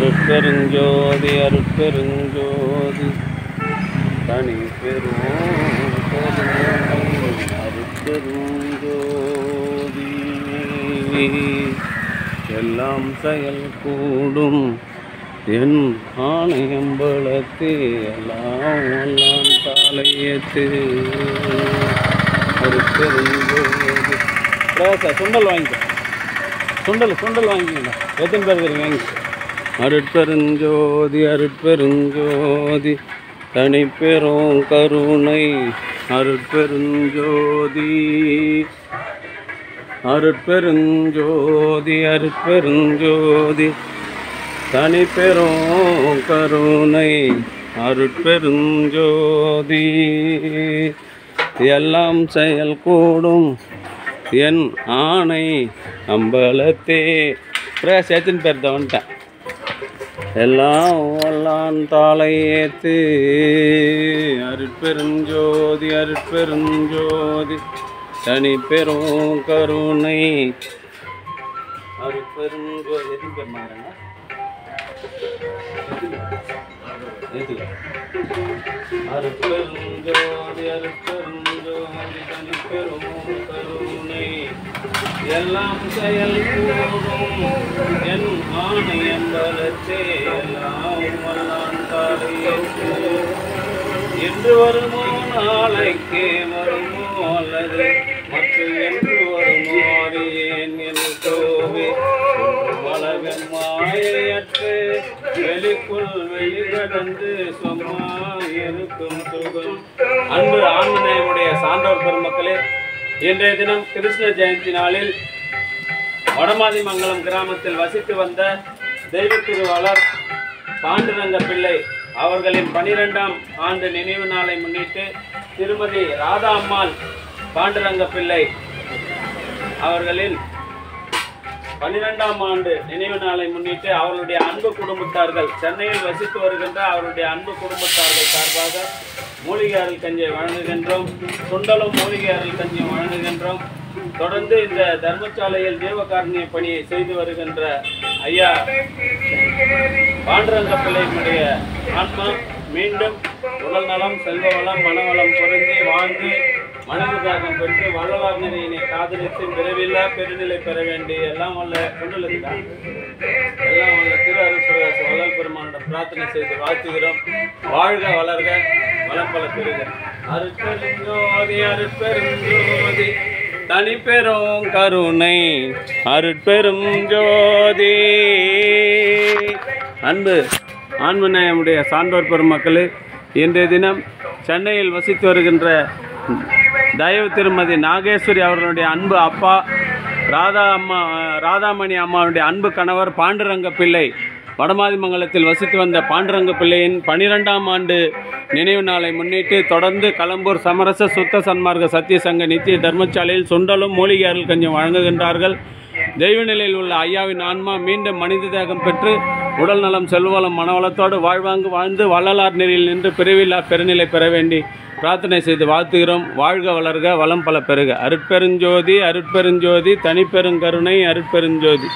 அருட்பெருஞ்சோதி அருட்பெருஞ்சோதி தனி பெரும் அருட்பெருஞ்சோதி எல்லாம் செயல் கூடும் என் ஆணையம்பலத்தே எல்லாம் எல்லாம் தாளையத்து அருட்பெருஞ்சோதி. சுண்டல் வாங்கிக்க, சுண்டல் வாங்கிக்கோங்க. எத்தனை பேர் வாங்கி. அருட்பெருஞ்சோதி அருட்பெருஞ்சோதி தனி பெரும் கருணை அருட்பெருஞ்சோதி அருட்பெருஞ்சோதி அருட்பெருஞ்சோதி தனி பெரும் கருணை அருட்பெருஞ்சோதி எல்லாம் செயல் கூடும் என் ஆணை அம்பலத்தே. எத்தனை பேர் தான் வந்துட்டேன். எல்லாம் ஒல்லான் தாளை ஏத்து அருட்பெருஞ்சோதி அருட்பெருஞ்சோதி தனி பெரும் கருணை அருட்பெருஞ்சோதி. எத்தனை பேர் மாறுங்க. அருட்பெருஞ்சோதி அருட்பெருஞ்சோதி தனி பெரும் கருணை எல்லாம் செயல் கூடும் என் ஆணையம்பலத்தே எல்லாம் வல்லான் தாளையத்து. என்று வருமோ நாளைக்கே வருமோ அல்லது மற்ற என்று வருமோ அறியேன் என் கோவே வளவன் மாயையற்று வெளிக்குள் வெளிகடந்து சும்மா இருக்கும் சுகம். அன்பு ஆண்மனையுடைய சான்றோர் பெருமக்களே, இன்றைய தினம் கிருஷ்ண ஜெயந்தி நாளில் வடமாதிமங்கலம் கிராமத்தில் வசித்து வந்த தெய்வ திருவாளர் பாண்டுரங்க பிள்ளை அவர்களின் 12ஆம் ஆண்டு நினைவு நாளை முன்னிட்டு திருமதி ராதா அம்மாள் பாண்டுரங்க பிள்ளை அவர்களின் 12ஆம் ஆண்டு நினைவு நாளை முன்னிட்டு அவர்களுடைய அன்பு குடும்பத்தார்கள், சென்னையில் வசித்து வருகின்ற அவருடைய அன்பு குடும்பத்தார்கள் சார்பாக மூலிகை அருள் கஞ்சியை வழங்குகின்றோம். சுண்டலும் மூலிகை அருள் கஞ்சியை வழங்குகின்றோம். தொடர்ந்து இந்த தர்மசாலையில் ஜீவகாருண்ய பணியை செய்து வருகின்ற ஐயா பாண்டுரங்க பிள்ளையினுடைய ஆன்மா மீண்டும் உடல் நலம், செல்வ வளம், மனவளம் பொருந்தி வாழ்ந்து மனிததாகம் பெற்று வள்ளலார் நிலையினை காதலித்து விரைவில்லா பெருநிலை பெற வேண்டிய எல்லாம் வல்ல கொண்டுள்ளதுதான் எல்லாம் வல்ல திரு அருட்பெருஞ்சோதி வள்ளல் பெருமானிடம் பிரார்த்தனை செய்து வாழ்த்துகிறோம். வாழ்க வளர்க வளம் பல பெறுக. அருட்பெருஞ்சோதி அருட்பெருஞ்சோதி தனி பெரும் கருணை அருட்பெருஞ்சோதி. அன்பு ஆண்மநாயமுடைய சான்றோர் பெருமக்களே, இன்றைய தினம் சென்னையில் வசித்து வருகின்ற தயவு திருமதி நாகேஸ்வரி அவர்களுடைய அன்பு அப்பா ராதாமணி அம்மாவுடைய அன்பு கணவர் பாண்டுரங்க பிள்ளை வடமாதிமங்கலத்தில் வசித்து வந்த பாண்டுரங்க பிள்ளையின் 12ஆம் ஆண்டு நினைவு நாளை முன்னிட்டு தொடர்ந்து களம்பூர் சமரச சுத்த சன்மார்க்க சத்திய சங்க நித்திய தர்மசாலையில் சுண்டலும் மூலிகை அருள் கஞ்சியும் வழங்குகின்றார்கள். தெய்வ நிலையில் உள்ள ஐயாவின் ஆன்மா மீண்டும் மனித தேகம் பெற்று உடல் நலம், செல்வளம், மனவளத்தோடு வாழ்ந்து வள்ளலார் நெறியில் நின்று பிரிவில்லா பெருநிலை பெற வேண்டி பிரார்த்தனை செய்து வாழ்த்துகிறோம். வாழ்க வளர்க வளம் பல பெறுக. அருட்பெருஞ்சோதி அருட்பெருஞ்சோதி தனி பெருங்கருணை அருட்பெருஞ்சோதி.